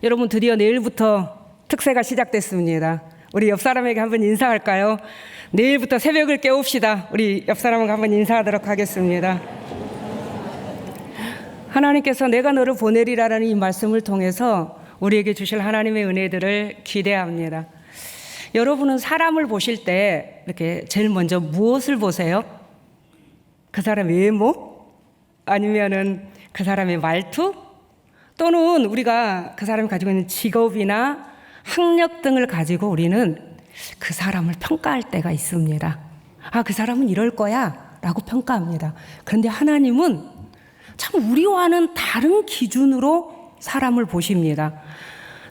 여러분 드디어 내일부터 특세가 시작됐습니다. 우리 옆 사람에게 한번 인사할까요? 내일부터 새벽을 깨웁시다. 우리 옆 사람에게 한번 인사하도록 하겠습니다. 하나님께서 내가 너를 보내리라는 이 말씀을 통해서 우리에게 주실 하나님의 은혜들을 기대합니다. 여러분은 사람을 보실 때 이렇게 제일 먼저 무엇을 보세요? 그 사람의 외모? 아니면은 그 사람의 말투? 또는 우리가 그 사람이 가지고 있는 직업이나 학력 등을 가지고 우리는 그 사람을 평가할 때가 있습니다. 아, 그 사람은 이럴 거야 라고 평가합니다. 그런데 하나님은 참 우리와는 다른 기준으로 사람을 보십니다.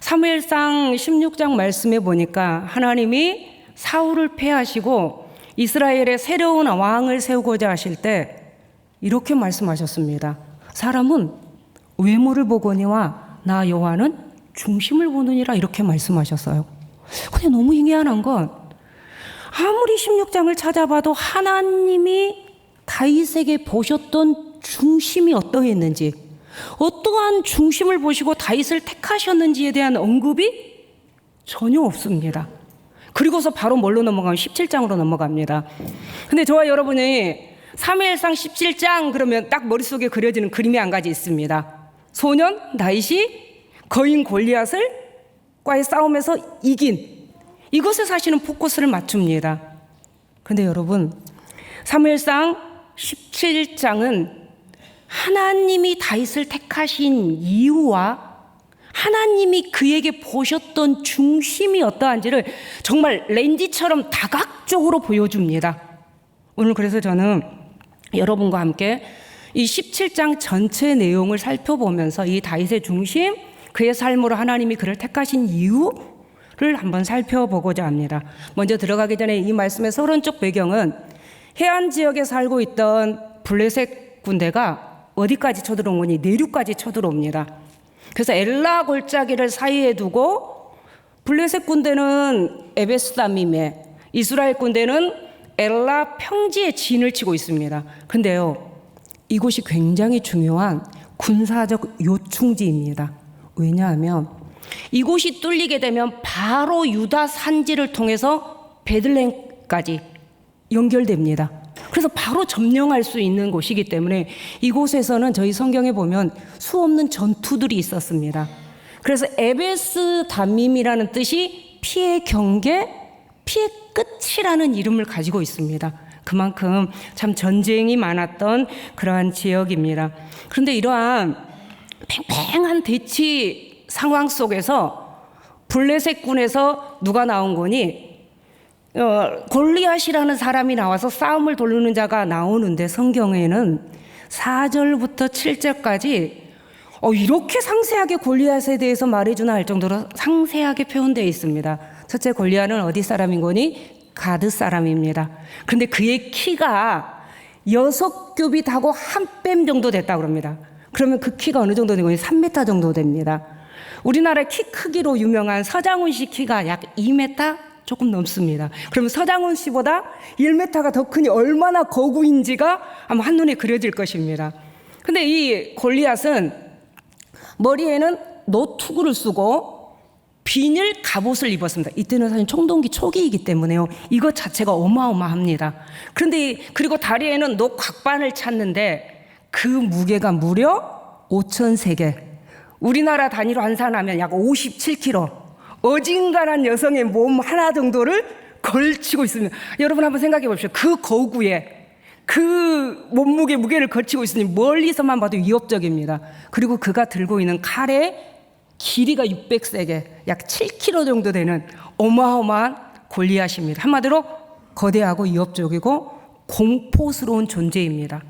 사무엘상 16장 말씀에 보니까 하나님이 사울을 패하시고 이스라엘의 새로운 왕을 세우고자 하실 때 이렇게 말씀하셨습니다. 사람은 외모를 보거니와 나 여호와는 중심을 보느니라, 이렇게 말씀하셨어요. 근데 너무 희한한 건 아무리 16장을 찾아봐도 하나님이 다윗에게 보셨던 중심이 어떠했는지, 어떠한 중심을 보시고 다윗을 택하셨는지에 대한 언급이 전혀 없습니다. 그리고서 바로 뭘로 넘어가면 17장으로 넘어갑니다. 근데 저와 여러분이 사무엘상 17장 그러면 딱 머릿속에 그려지는 그림이 한 가지 있습니다. 소년 다윗이 거인 골리앗을 과의 싸움에서 이긴, 이것에 사실은 포커스를 맞춥니다. 근데 여러분, 사무엘상 17장은 하나님이 다윗을 택하신 이유와 하나님이 그에게 보셨던 중심이 어떠한지를 정말 렌즈처럼 다각적으로 보여줍니다. 오늘 그래서 저는 여러분과 함께 이 17장 전체 내용을 살펴보면서 이 다윗의 중심, 그의 삶으로 하나님이 그를 택하신 이유를 한번 살펴보고자 합니다. 먼저 들어가기 전에 이 말씀의 서론적 배경은 해안 지역에 살고 있던 블레셋 군대가 어디까지 쳐들어온 거니? 내륙까지 쳐들어옵니다. 그래서 엘라 골짜기를 사이에 두고 블레셋 군대는 에베스다밈에, 이스라엘 군대는 엘라 평지에 진을 치고 있습니다. 근데요, 이곳이 굉장히 중요한 군사적 요충지입니다. 왜냐하면 이곳이 뚫리게 되면 바로 유다 산지를 통해서 베들레헴까지 연결됩니다. 그래서 바로 점령할 수 있는 곳이기 때문에 이곳에서는 저희 성경에 보면 수없는 전투들이 있었습니다. 그래서 에베스 담밈이라는 뜻이 피의 경계, 피의 끝이라는 이름을 가지고 있습니다. 그만큼 참 전쟁이 많았던 그러한 지역입니다. 그런데 이러한 팽팽한 대치 상황 속에서 블레셋군에서 누가 나온 거니? 골리앗이라는 사람이 나와서 싸움을 돌리는 자가 나오는데 성경에는 4절부터 7절까지 이렇게 상세하게 골리앗에 대해서 말해주나 할 정도로 상세하게 표현되어 있습니다. 첫째, 골리앗은 어디 사람인 거니? 가드 사람입니다. 그런데 그의 키가 6규빗하고 한 뺨 정도 됐다고 합니다. 그러면 그 키가 어느 정도 되는 거니? 3m 정도 됩니다. 우리나라의 키 크기로 유명한 서장훈 씨 키가 약 2m 조금 넘습니다. 그러면 서장훈 씨보다 1m가 더 크니 얼마나 거구인지가 아마 한눈에 그려질 것입니다. 근데 이 골리앗은 머리에는 노투구를 쓰고 비닐 갑옷을 입었습니다. 이때는 사실 청동기 초기이기 때문에요, 이것 자체가 어마어마합니다. 그런데 그리고 다리에는 녹곽반을 찼는데 그 무게가 무려 5,000세겔, 우리나라 단위로 환산하면 약 57kg, 어진간한 여성의 몸 하나 정도를 걸치고 있습니다. 여러분 한번 생각해 보십시오. 그 거구에 그 몸무게 무게를 걸치고 있으니 멀리서만 봐도 위협적입니다. 그리고 그가 들고 있는 칼의 길이가 600세겔, 약 7kg 정도 되는 어마어마한 골리앗입니다. 한마디로 거대하고 위협적이고 공포스러운 존재입니다.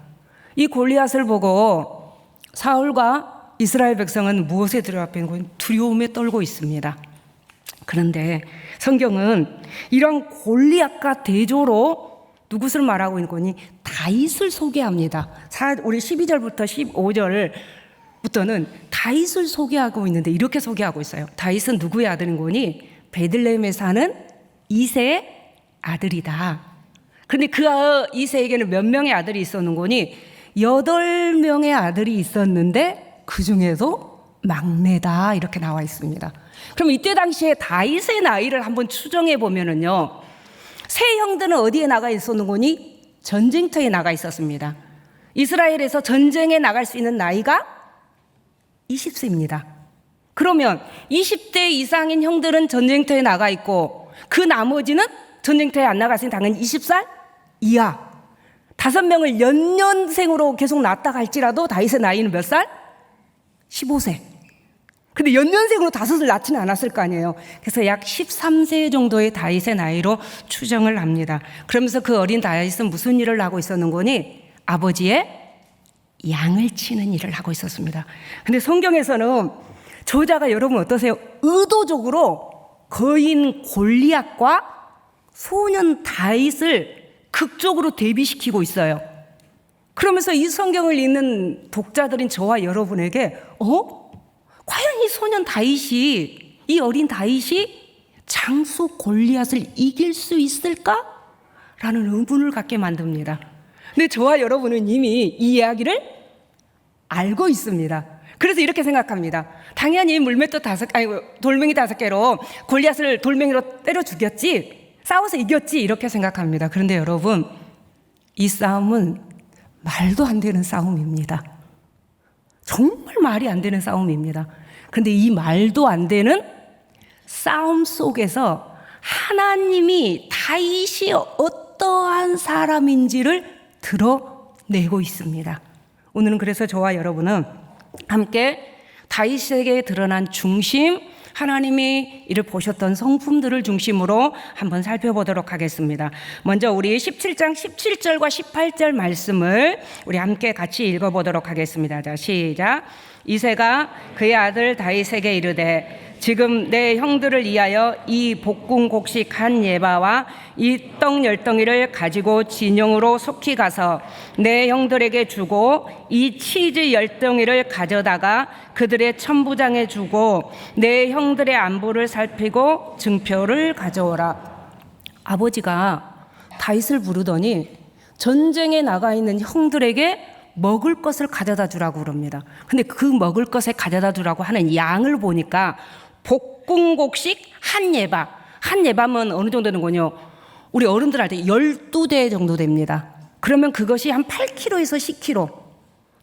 이 골리앗을 보고 사울과 이스라엘 백성은 무엇에 들어가고 있는 두려움에 떨고 있습니다. 그런데 성경은 이런 골리앗과 대조로 누구를 말하고 있는 거니? 다윗을 소개합니다. 우리 12절부터 15절부터는 다윗을 소개하고 있는데 이렇게 소개하고 있어요. 다윗은 누구의 아들인 거니? 베들레헴에 사는 이새의 아들이다. 그런데 그 이새에게는 몇 명의 아들이 있었는 거니? 8명의 아들이 있었는데 그 중에도 막내다 이렇게 나와 있습니다. 그럼 이때 당시에 다윗의 나이를 한번 추정해 보면은요, 세 형들은 어디에 나가 있었는 거니? 전쟁터에 나가 있었습니다. 이스라엘에서 전쟁에 나갈 수 있는 나이가 20세입니다. 그러면 20대 이상인 형들은 전쟁터에 나가 있고 그 나머지는 전쟁터에 안 나갔으니 당연히 20살 이하. 5명을 연년생으로 계속 낳았다 할지라도 다윗의 나이는 몇 살? 15세. 근데 연년생으로 5을 낳지는 않았을 거 아니에요. 그래서 약 13세 정도의 다윗의 나이로 추정을 합니다. 그러면서 그 어린 다윗은 무슨 일을 하고 있었는 거니? 아버지의 양을 치는 일을 하고 있었습니다. 근데 성경에서는 저자가 여러분 어떠세요? 의도적으로 거인 골리앗과 소년 다윗을 극적으로 대비시키고 있어요. 그러면서 이 성경을 읽는 독자들인 저와 여러분에게 과연 이 소년 다윗이, 이 어린 다윗이 장수 골리앗을 이길 수 있을까? 라는 의문을 갖게 만듭니다. 근데 저와 여러분은 이미 이 이야기를 알고 있습니다. 그래서 이렇게 생각합니다. 당연히 돌멩이 5개로 골리앗을 돌멩이로 때려 죽였지, 싸워서 이겼지, 이렇게 생각합니다. 그런데 여러분, 이 싸움은 말도 안 되는 싸움입니다. 정말 말이 안 되는 싸움입니다. 그런데 이 말도 안 되는 싸움 속에서 하나님이 다윗이 어떠한 사람인지를 드러내고 있습니다. 오늘은 그래서 저와 여러분은 함께 다윗에게 드러난 중심, 하나님이 이를 보셨던 성품들을 중심으로 한번 살펴보도록 하겠습니다. 먼저 우리 17장 17절과 18절 말씀을 우리 함께 같이 읽어보도록 하겠습니다. 자, 시작. 이새가 그의 아들 다윗에게 이르되 지금 내 형들을 위하여 이 볶은 곡식 한 예바와 이 떡 10덩이를 가지고 진영으로 속히 가서 내 형들에게 주고 이 치즈 10덩이를 가져다가 그들의 천부장에 주고 내 형들의 안부를 살피고 증표를 가져오라. 아버지가 다윗을 부르더니 전쟁에 나가 있는 형들에게 먹을 것을 가져다 주라고 그럽니다. 근데 그 먹을 것을 가져다 주라고 하는 양을 보니까 볶은 곡식 한 예바. 한 예바면 어느 정도 되는 거냐? 우리 어른들한테 12대 정도 됩니다. 그러면 그것이 한 8kg에서 10kg.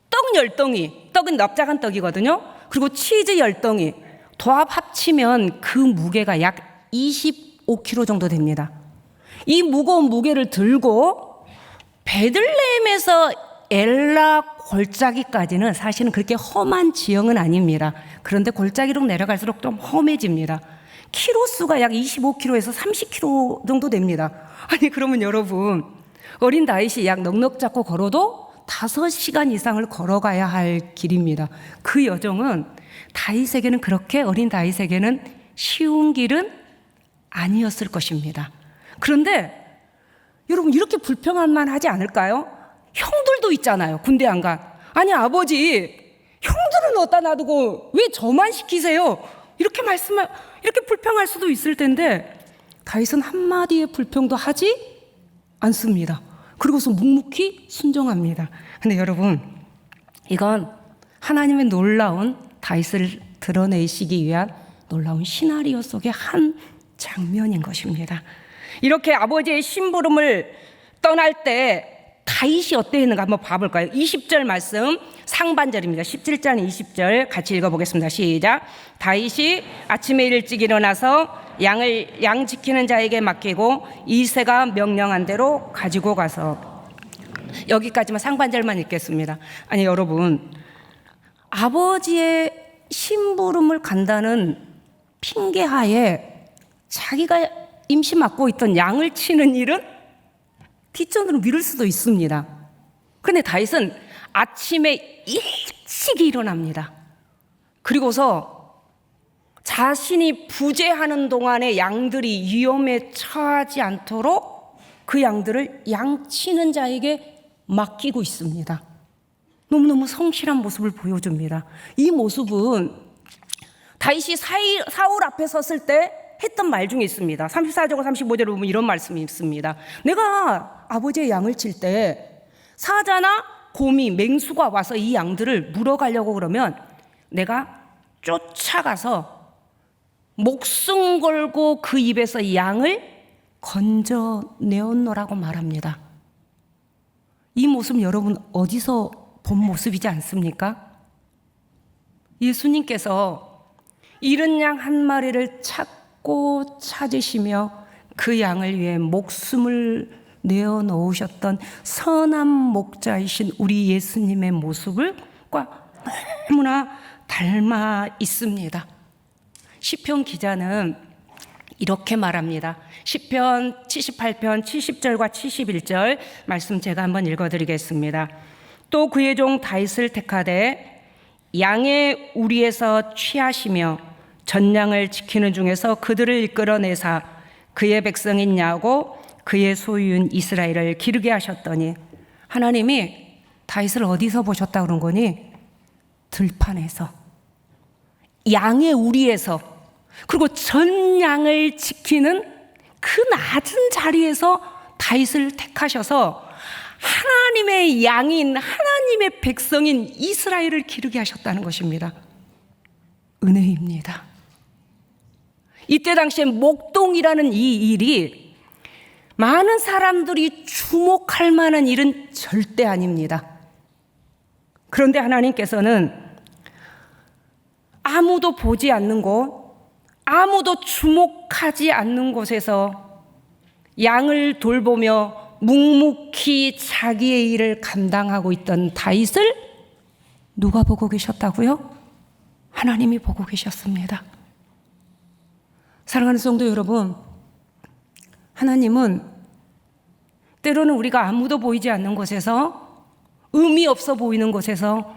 떡 10덩이. 떡은 납작한 떡이거든요. 그리고 치즈 10덩이. 도합 합치면 그 무게가 약 25kg 정도 됩니다. 이 무거운 무게를 들고 베들레헴에서 엘라 골짜기까지는 사실은 그렇게 험한 지형은 아닙니다. 그런데 골짜기로 내려갈수록 좀 험해집니다. 키로수가 약 25kg에서 30kg 정도 됩니다. 아니 그러면 여러분, 어린 다윗이 약 넉넉 잡고 걸어도 5시간 이상을 걸어가야 할 길입니다. 그 여정은 다윗에게는, 그렇게 어린 다윗에게는 쉬운 길은 아니었을 것입니다. 그런데 여러분, 이렇게 불평할 만하지 않을까요? 형들도 있잖아요. 군대 안 간. 아니 아버지, 형들은 어디다 놔두고 왜 저만 시키세요? 이렇게 불평할 수도 있을 텐데 다윗은 한마디의 불평도 하지 않습니다. 그리고서 묵묵히 순종합니다. 근데 여러분, 이건 하나님의 놀라운 다윗을 드러내시기 위한 놀라운 시나리오 속의 한 장면인 것입니다. 이렇게 아버지의 심부름을 떠날 때 다윗이 어땠는가 한번 봐볼까요? 20절 말씀 상반절입니다. 17장 20절 같이 읽어보겠습니다. 시작. 다윗이 아침에 일찍 일어나서 양 지키는 자에게 맡기고 이새가 명령한 대로 가지고 가서, 여기까지만 상반절만 읽겠습니다. 아니 여러분, 아버지의 심부름을 간다는 핑계하에 자기가 임시 맡고 있던 양을 치는 일은 뒷전으로 미룰 수도 있습니다. 그런데 다윗은 아침에 일찍 일어납니다. 그리고서 자신이 부재하는 동안에 양들이 위험에 처하지 않도록 그 양들을 양치는 자에게 맡기고 있습니다. 너무너무 성실한 모습을 보여줍니다. 이 모습은 다윗이 사울 앞에 섰을 때 했던 말 중에 있습니다. 34절과 35절을 보면 이런 말씀이 있습니다. 내가 아버지의 양을 칠 때 사자나 곰이, 맹수가 와서 이 양들을 물어가려고 그러면 내가 쫓아가서 목숨 걸고 그 입에서 양을 건져내었노라고 말합니다. 이 모습 여러분 어디서 본 모습이지 않습니까? 예수님께서 잃은 양 한 마리를 찾고 찾으시며 그 양을 위해 목숨을 내어놓으셨던 선한 목자이신 우리 예수님의 모습과 너무나 닮아 있습니다. 시편 기자는 이렇게 말합니다. 시편 78편 70절과 71절 말씀 제가 한번 읽어드리겠습니다. 또 그의 종 다윗을 택하되 양의 우리에서 취하시며 전양을 지키는 중에서 그들을 이끌어내사 그의 백성인 야곱 그의 소유인 이스라엘을 기르게 하셨더니, 하나님이 다윗을 어디서 보셨다 그런 거니? 들판에서, 양의 우리에서, 그리고 전 양을 지키는 그 낮은 자리에서 다윗을 택하셔서 하나님의 양인, 하나님의 백성인 이스라엘을 기르게 하셨다는 것입니다. 은혜입니다. 이때 당시에 목동이라는 이 일이 많은 사람들이 주목할 만한 일은 절대 아닙니다. 그런데 하나님께서는 아무도 보지 않는 곳, 아무도 주목하지 않는 곳에서 양을 돌보며 묵묵히 자기의 일을 감당하고 있던 다윗을 누가 보고 계셨다고요? 하나님이 보고 계셨습니다. 사랑하는 성도 여러분, 하나님은 때로는 우리가 아무도 보이지 않는 곳에서, 의미 없어 보이는 곳에서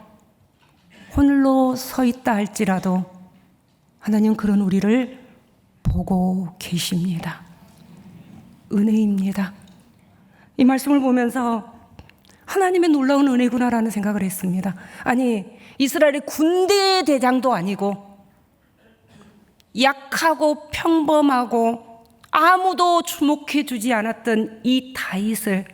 홀로 서 있다 할지라도 하나님 그런 우리를 보고 계십니다. 은혜입니다. 이 말씀을 보면서 하나님의 놀라운 은혜구나라는 생각을 했습니다. 아니, 이스라엘의 군대의 대장도 아니고 약하고 평범하고 아무도 주목해 주지 않았던 이 다윗을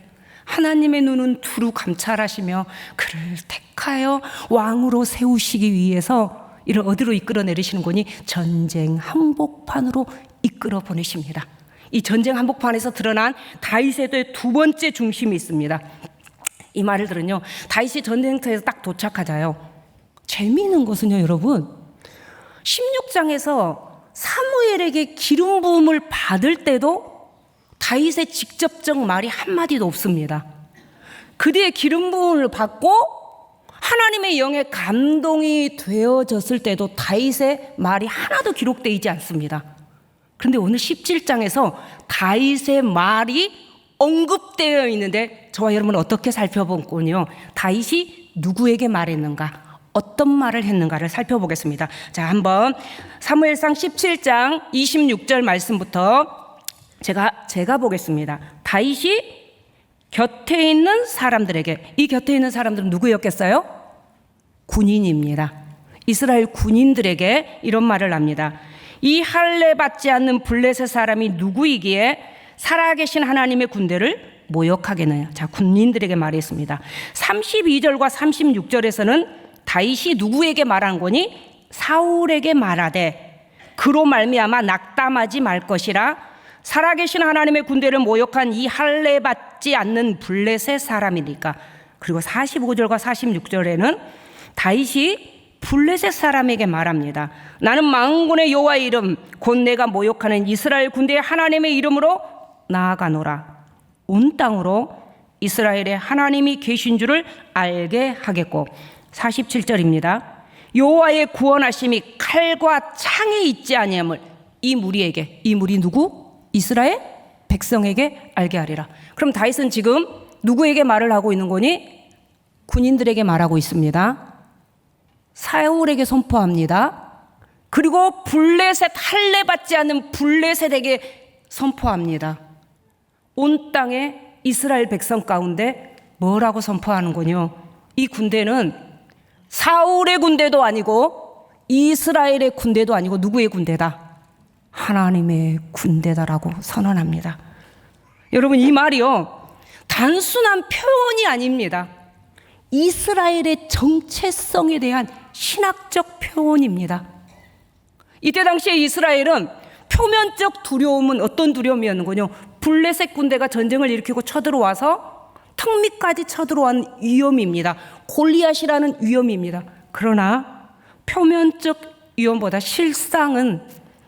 하나님의 눈은 두루 감찰하시며 그를 택하여 왕으로 세우시기 위해서 이를 어디로 이끌어 내리시는 거니? 전쟁 한복판으로 이끌어 보내십니다. 이 전쟁 한복판에서 드러난 다윗의 두 번째 중심이 있습니다. 이 말을 들은요, 다윗이 전쟁터에서 딱 도착하자요, 재미있는 것은요 여러분, 16장에서 사무엘에게 기름 부음을 받을 때도 다윗의 직접적 말이 한마디도 없습니다. 그 뒤에 기름 부음을 받고 하나님의 영에 감동이 되어졌을 때도 다윗의 말이 하나도 기록되어 있지 않습니다. 그런데 오늘 17장에서 다윗의 말이 언급되어 있는데 저와 여러분은 어떻게 살펴보군요. 다윗이 누구에게 말했는가, 어떤 말을 했는가를 살펴보겠습니다. 자, 한번 사무엘상 17장 26절 말씀부터 제가 보겠습니다. 다윗이 곁에 있는 사람들에게, 이 곁에 있는 사람들은 누구였겠어요? 군인입니다. 이스라엘 군인들에게 이런 말을 합니다. 이 할례 받지 않는 블레셋 사람이 누구이기에 살아계신 하나님의 군대를 모욕하겠느냐. 자, 군인들에게 말했습니다. 32절과 36절에서는 다윗이 누구에게 말한 거니? 사울에게 말하되 그로 말미암아 낙담하지 말 것이라, 살아계신 하나님의 군대를 모욕한 이 할례 받지 않는 블레셋 사람이니까. 그리고 45절과 46절에는 다윗이 블레셋 사람에게 말합니다. 나는 만군의 여호와의 이름 곧 내가 모욕하는 이스라엘 군대의 하나님의 이름으로 나아가노라. 온 땅으로 이스라엘의 하나님이 계신 줄을 알게 하겠고. 47절입니다. 여호와의 구원하심이 칼과 창에 있지 아니함을 이 무리에게, 이 무리 누구? 이스라엘 백성에게 알게 하리라. 그럼 다윗은 지금 누구에게 말을 하고 있는 거니? 군인들에게 말하고 있습니다. 사울에게 선포합니다. 그리고 블레셋, 할례 받지 않는 블레셋에게 선포합니다. 온 땅에 이스라엘 백성 가운데 뭐라고 선포하는군요. 이 군대는 사울의 군대도 아니고 이스라엘의 군대도 아니고 누구의 군대다? 하나님의 군대다라고 선언합니다. 여러분, 이 말이요 단순한 표현이 아닙니다. 이스라엘의 정체성에 대한 신학적 표현입니다. 이때 당시에 이스라엘은 표면적 두려움은 어떤 두려움이었는군요. 블레셋 군대가 전쟁을 일으키고 쳐들어와서 턱 밑까지 쳐들어온 위험입니다. 골리앗이라는 위험입니다. 그러나 표면적 위험보다 실상은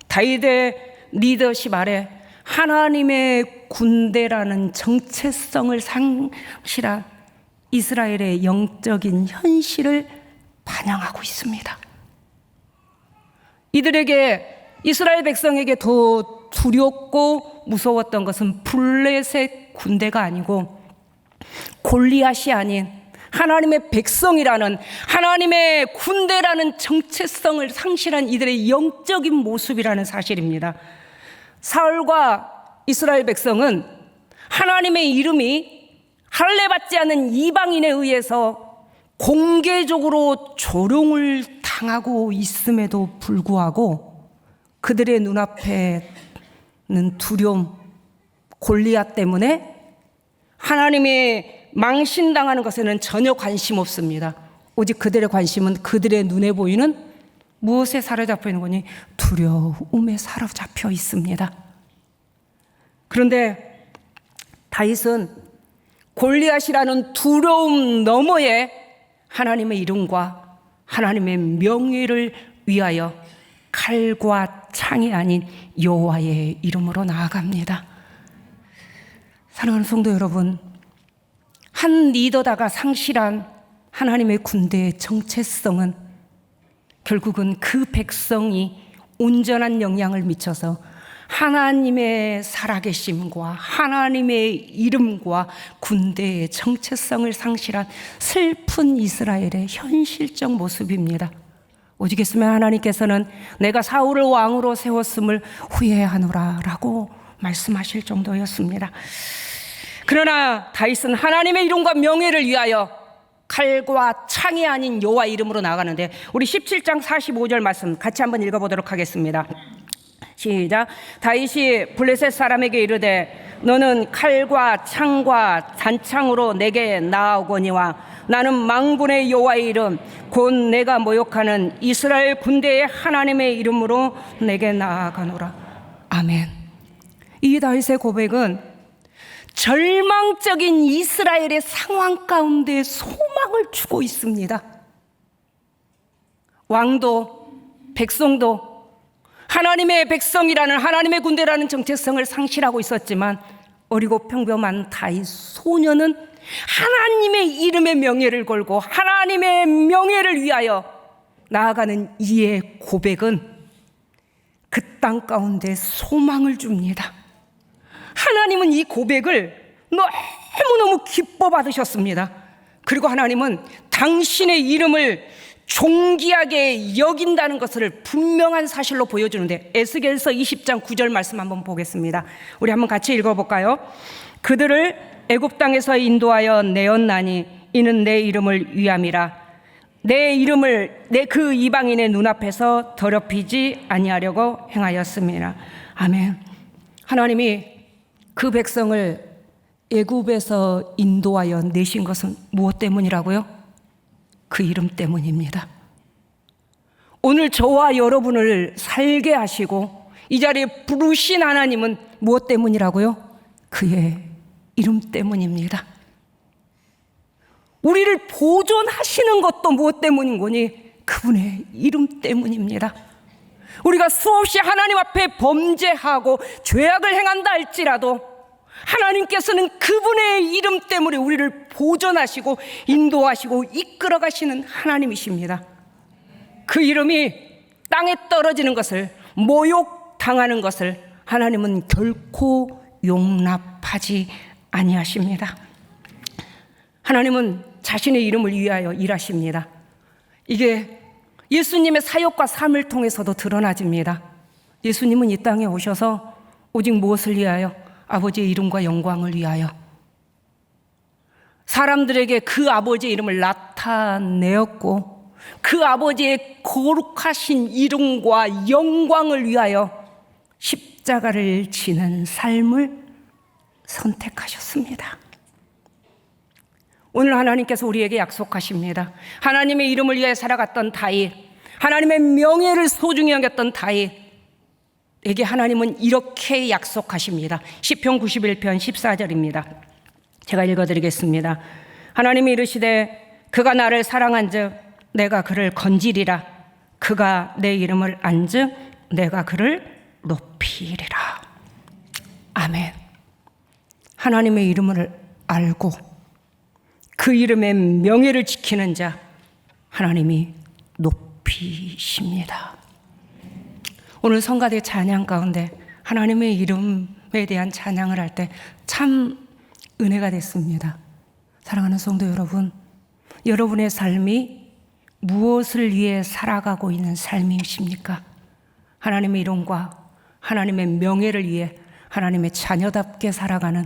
다윗의 리더십 아래 하나님의 군대라는 정체성을 상실한 이스라엘의 영적인 현실을 반영하고 있습니다. 이스라엘 백성에게 더 두렵고 무서웠던 것은 블레셋 군대가 아니고 골리앗이 아닌 하나님의 백성이라는, 하나님의 군대라는 정체성을 상실한 이들의 영적인 모습이라는 사실입니다. 사울과 이스라엘 백성은 하나님의 이름이 할례받지 않은 이방인에 의해서 공개적으로 조롱을 당하고 있음에도 불구하고 그들의 눈앞에는 두려움, 골리앗 때문에 하나님의 망신당하는 것에는 전혀 관심 없습니다. 오직 그들의 관심은 그들의 눈에 보이는 무엇에 사로잡혀 있는 거니? 두려움에 사로잡혀 있습니다. 그런데 다윗은 골리앗이라는 두려움 너머에 하나님의 이름과 하나님의 명예를 위하여 칼과 창이 아닌 여호와의 이름으로 나아갑니다. 사랑하는 성도 여러분, 한 리더다가 상실한 하나님의 군대의 정체성은 결국은 그 백성이 온전한 영향을 미쳐서 하나님의 살아계심과 하나님의 이름과 군대의 정체성을 상실한 슬픈 이스라엘의 현실적 모습입니다. 오직했으면 하나님께서는 내가 사울을 왕으로 세웠음을 후회하노라 라고 말씀하실 정도였습니다. 그러나 다윗은 하나님의 이름과 명예를 위하여 칼과 창이 아닌 여호와 이름으로 나가는데, 우리 17장 45절 말씀 같이 한번 읽어보도록 하겠습니다. 시작. 다윗이 블레셋 사람에게 이르되 너는 칼과 창과 단창으로 내게 나아오거니와 나는 만군의 여호와의 이름 곧 내가 모욕하는 이스라엘 군대의 하나님의 이름으로 내게 나아가노라. 아멘. 이 다윗의 고백은 절망적인 이스라엘의 상황 가운데 소망을 주고 있습니다. 왕도 백성도 하나님의 백성이라는, 하나님의 군대라는 정체성을 상실하고 있었지만 어리고 평범한 다윗 소년은 하나님의 이름의 명예를 걸고 하나님의 명예를 위하여 나아가는 이의 고백은 그 땅 가운데 소망을 줍니다. 하나님은 이 고백을 너무너무 기뻐 받으셨습니다. 그리고 하나님은 당신의 이름을 존귀하게 여긴다는 것을 분명한 사실로 보여주는데, 에스겔서 20장 9절 말씀 한번 보겠습니다. 우리 한번 같이 읽어볼까요? 그들을 애굽 땅에서 인도하여 내었나니 이는 내 이름을 위함이라. 내 이름을 내 그 이방인의 눈앞에서 더럽히지 아니하려고 행하였습니다. 아멘. 하나님이 그 백성을 애굽에서 인도하여 내신 것은 무엇 때문이라고요? 그 이름 때문입니다. 오늘 저와 여러분을 살게 하시고 이 자리에 부르신 하나님은 무엇 때문이라고요? 그의 이름 때문입니다. 우리를 보존하시는 것도 무엇 때문인 거니? 그분의 이름 때문입니다. 우리가 수없이 하나님 앞에 범죄하고 죄악을 행한다 할지라도 하나님께서는 그분의 이름 때문에 우리를 보존하시고 인도하시고 이끌어 가시는 하나님이십니다. 그 이름이 땅에 떨어지는 것을, 모욕당하는 것을 하나님은 결코 용납하지 아니하십니다. 하나님은 자신의 이름을 위하여 일하십니다. 이게 예수님의 사역과 삶을 통해서도 드러나집니다. 예수님은 이 땅에 오셔서 오직 무엇을 위하여? 아버지의 이름과 영광을 위하여 사람들에게 그 아버지의 이름을 나타내었고 그 아버지의 거룩하신 이름과 영광을 위하여 십자가를 지는 삶을 선택하셨습니다. 오늘 하나님께서 우리에게 약속하십니다. 하나님의 이름을 위해 살아갔던 다윗, 하나님의 명예를 소중히 여겼던 다윗에게 하나님은 이렇게 약속하십니다. 시편 91편 14절입니다. 제가 읽어드리겠습니다. 하나님이 이르시되 그가 나를 사랑한즉 내가 그를 건지리라. 그가 내 이름을 안즉 내가 그를 높이리라. 아멘. 하나님의 이름을 알고 그 이름의 명예를 지키는 자 하나님이 높이십니다. 오늘 성가대 찬양 가운데 하나님의 이름에 대한 찬양을 할 때 참 은혜가 됐습니다. 사랑하는 성도 여러분, 여러분의 삶이 무엇을 위해 살아가고 있는 삶이십니까? 하나님의 이름과 하나님의 명예를 위해 하나님의 자녀답게 살아가는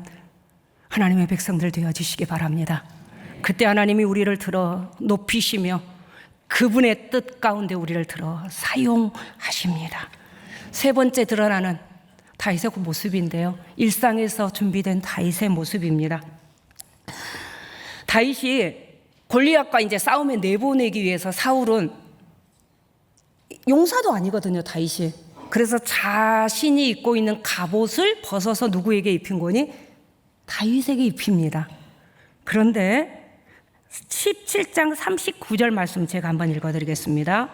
하나님의 백성들 되어주시기 바랍니다. 그때 하나님이 우리를 들어 높이시며 그분의 뜻 가운데 우리를 들어 사용하십니다. 세 번째 드러나는 다윗의 그 모습인데요, 일상에서 준비된 다윗의 모습입니다. 다윗이 골리앗과 이제 싸움에 내보내기 위해서 사울은 용사도 아니거든요, 다윗이. 그래서 자신이 입고 있는 갑옷을 벗어서 누구에게 입힌 거니? 다윗에게 입힙니다. 그런데 17장 39절 말씀 제가 한번 읽어드리겠습니다.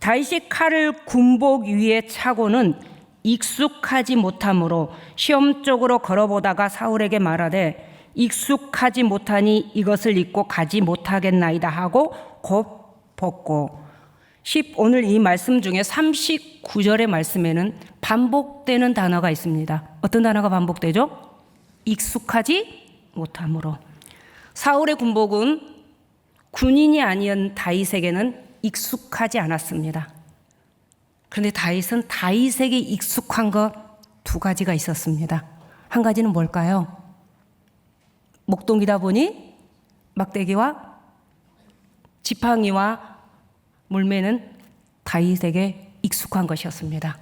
다윗이 칼을 군복 위에 차고는 익숙하지 못하므로 시험적으로 걸어보다가 사울에게 말하되 익숙하지 못하니 이것을 입고 가지 못하겠나이다 하고 곧 벗고. 오늘 이 말씀 중에 39절의 말씀에는 반복되는 단어가 있습니다. 어떤 단어가 반복되죠? 익숙하지 못함으로. 사울의 군복은 군인이 아닌 다윗에게는 익숙하지 않았습니다. 그런데 다윗은 다윗에게 익숙한 것 두 가지가 있었습니다. 한 가지는 뭘까요? 목동이다 보니 막대기와 지팡이와 물매는 다윗에게 익숙한 것이었습니다.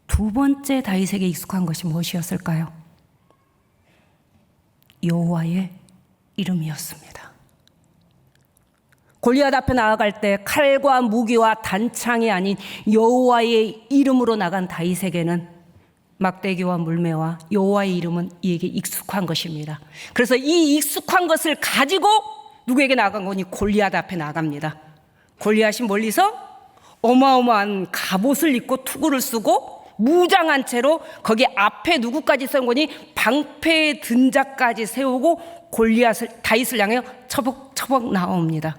두 번째 다윗에게 익숙한 것이 무엇이었을까요? 여호와의 이름이었습니다. 골리앗 앞에 나아갈 때 칼과 무기와 단창이 아닌 여호와의 이름으로 나간 다윗에게는 막대기와 물매와 여호와의 이름은 이에게 익숙한 것입니다. 그래서 이 익숙한 것을 가지고 누구에게 나간 거니? 골리앗 앞에 나갑니다. 골리앗이 멀리서 어마어마한 갑옷을 입고 투구를 쓰고 무장한 채로 거기 앞에 누구까지 세운 거니? 방패 등자까지 세우고 다윗을 향해 처벅처벅 나옵니다.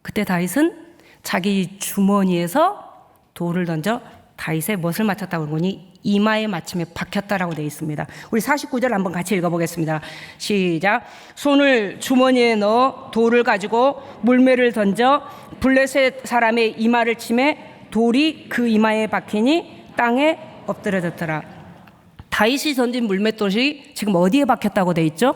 그때 다윗은 자기 주머니에서 돌을 던져 다윗의 무엇을 맞췄다고 그러니? 이마에 맞춤에 박혔다라고 되어 있습니다. 우리 49절 한번 같이 읽어보겠습니다. 시작. 손을 주머니에 넣어 돌을 가지고 물매를 던져 블레셋 사람의 이마를 치매 돌이 그 이마에 박히니 땅에 엎드려졌더라. 다윗이 던진 물맷돌이 지금 어디에 박혔다고 되어 있죠?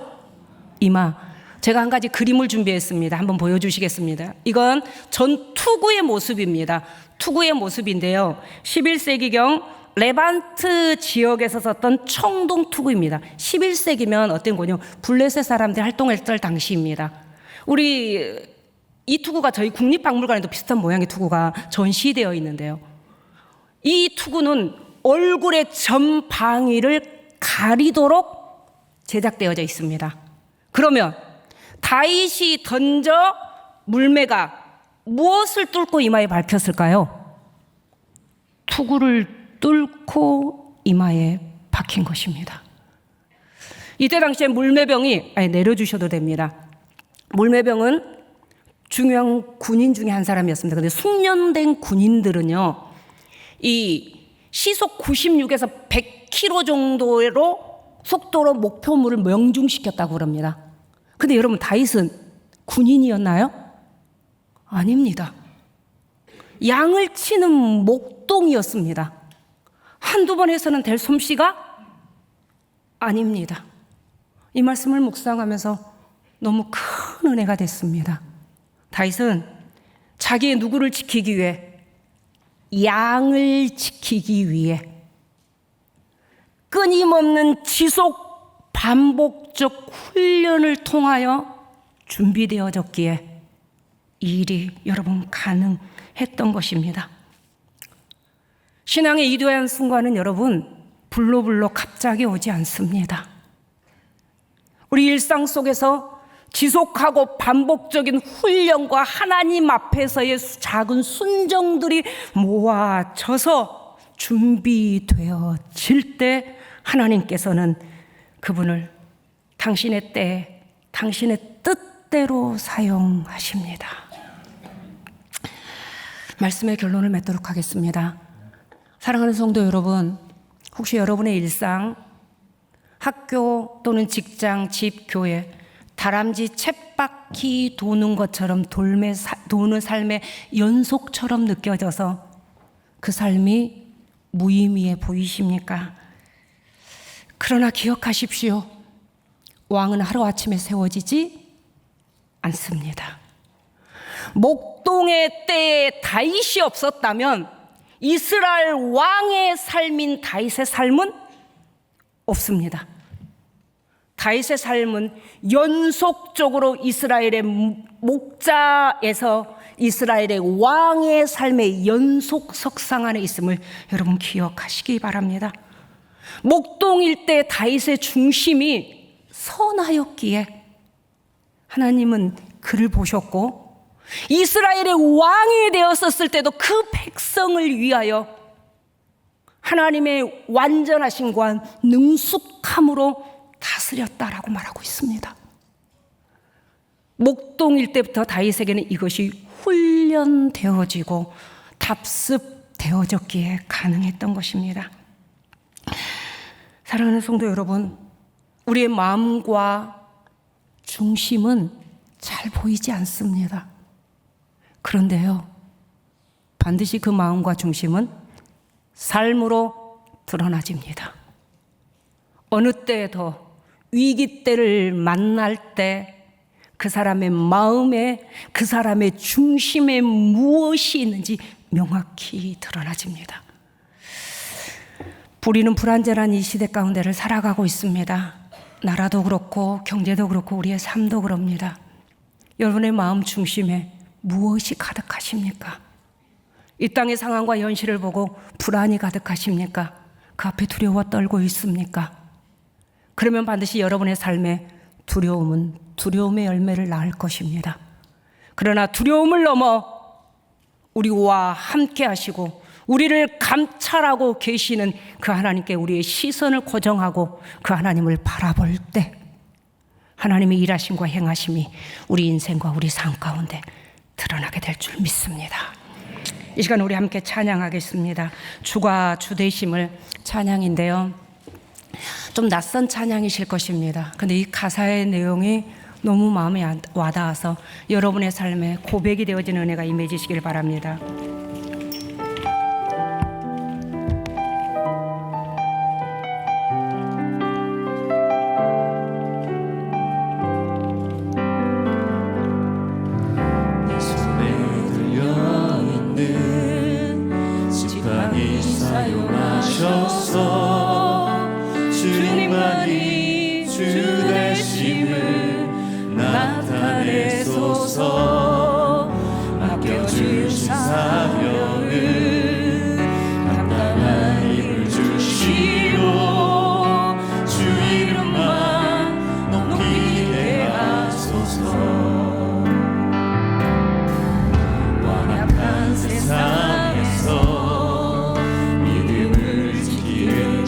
이마. 제가 한 가지 그림을 준비했습니다. 한번 보여주시겠습니다. 이건 전투구의 모습입니다. 투구의 모습인데요, 11세기경 레반트 지역에서 썼던 청동 투구입니다. 11세기면 어떤 거냐? 블레셋 사람들이 활동했을 당시입니다. 우리 이 투구가 저희 국립박물관에도 비슷한 모양의 투구가 전시되어 있는데요, 이 투구는 얼굴의 전방위를 가리도록 제작되어져 있습니다. 그러면 다윗이 던져 물매가 무엇을 뚫고 이마에 박혔을까요? 투구를 뚫고 이마에 박힌 것입니다. 이때 당시에 물매병이 내려주셔도 됩니다. 물매병은 중요한 군인 중에 한 사람이었습니다. 그런데 숙련된 군인들은요, 이 시속 96에서 100km 정도로 속도로 목표물을 명중시켰다고 그럽니다. 근데 여러분, 다윗은 군인이었나요? 아닙니다. 양을 치는 목동이었습니다. 한두 번 해서는 될 솜씨가 아닙니다. 이 말씀을 묵상하면서 너무 큰 은혜가 됐습니다. 다윗은 자기의 누구를 지키기 위해, 양을 지키기 위해 끊임없는 지속 반복적 훈련을 통하여 준비되어졌기에 이 일이 여러분 가능했던 했던 것입니다. 신앙의 이도한 순간은 여러분 불로불로 갑자기 오지 않습니다. 우리 일상 속에서 지속하고 반복적인 훈련과 하나님 앞에서의 작은 순종들이 모아져서 준비되어질 때 하나님께서는 그분을 당신의 때, 당신의 뜻대로 사용하십니다. 말씀의 결론을 맺도록 하겠습니다. 사랑하는 성도 여러분, 혹시 여러분의 일상, 학교 또는 직장, 집, 교회, 다람쥐 쳇바퀴 도는 것처럼 도는 삶의 연속처럼 느껴져서 그 삶이 무의미해 보이십니까? 그러나 기억하십시오. 왕은 하루아침에 세워지지 않습니다. 목동의 때에 다윗이 없었다면 이스라엘 왕의 삶인 다윗의 삶은 없습니다. 다윗의 삶은 연속적으로 이스라엘의 목자에서 이스라엘의 왕의 삶의 연속 석상 안에 있음을 여러분 기억하시기 바랍니다. 목동 일대 다윗의 중심이 선하였기에 하나님은 그를 보셨고 이스라엘의 왕이 되었었을 때도 그 백성을 위하여 하나님의 완전하심과 능숙함으로 다스렸다라고 말하고 있습니다. 목동일 때부터 다윗에게는 이것이 훈련되어지고 답습되어졌기에 가능했던 것입니다. 사랑하는 성도 여러분, 우리의 마음과 중심은 잘 보이지 않습니다. 그런데요, 반드시 그 마음과 중심은 삶으로 드러나집니다. 어느 때에도 위기 때를 만날 때 그 사람의 마음에, 그 사람의 중심에 무엇이 있는지 명확히 드러나집니다. 우리는 불안전한 이 시대 가운데를 살아가고 있습니다. 나라도 그렇고 경제도 그렇고 우리의 삶도 그럽니다. 여러분의 마음 중심에 무엇이 가득하십니까? 이 땅의 상황과 현실을 보고 불안이 가득하십니까? 그 앞에 두려워 떨고 있습니까? 그러면 반드시 여러분의 삶에 두려움은 두려움의 열매를 낳을 것입니다. 그러나 두려움을 넘어 우리와 함께 하시고 우리를 감찰하고 계시는 그 하나님께 우리의 시선을 고정하고 그 하나님을 바라볼 때 하나님의 일하심과 행하심이 우리 인생과 우리 삶 가운데 드러나게 될 줄 믿습니다. 이 시간 우리 함께 찬양하겠습니다. 주가 주되심을 찬양인데요, 좀 낯선 찬양이실 것입니다. 근데 이 가사의 내용이 너무 마음에 와닿아서 여러분의 삶에 고백이 되어지는 은혜가 임해지시길 바랍니다. 내 손에 들려있는 지팡이 사용하셔서 주님만이 주 되심을 나타내소서. 맡겨주신 사명은 감당할 힘을 주시고 주 이름만 높이게 하소서. 완악한 세상에서 믿음을 지키는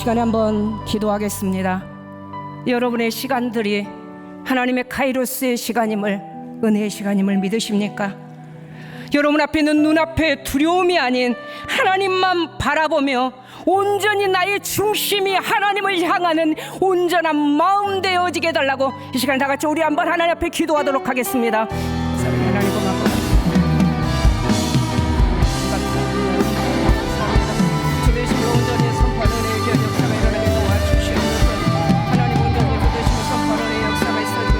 시간에 한번 기도하겠습니다. 여러분의 시간들이 하나님의 카이로스의 시간임을, 은혜의 시간임을 믿으십니까? 여러분 앞에 있는 눈앞에 두려움이 아닌 하나님만 바라보며 온전히 나의 중심이 하나님을 향하는 온전한 마음 되어지게 해달라고 이 시간 다 같이 우리 한번 하나님 앞에 기도하도록 하겠습니다. 사랑의 하나님 고맙습니다. 주되심을 온전히 선포하는 은혜의 귀한 역사가 일어나게 도와주시옵소서. 하나님 온전히 주되심을 선포하는 은혜의 역사가 있어지게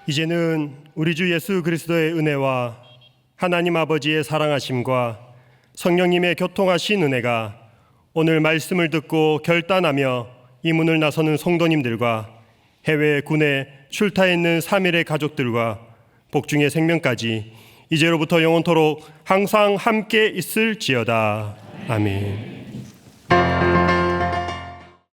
이제는 우리 주 예수 그리스도의 은혜와 하나님 아버지의 사랑하심과 성령님의 교통하신 은혜가 오늘 말씀을 듣고 결단하며 이 문을 나서는 성도님들과 해외 군에 출타해 있는 3일의 가족들과 복중의 생명까지 이제로부터 영원토록 항상 함께 있을지어다. 아멘.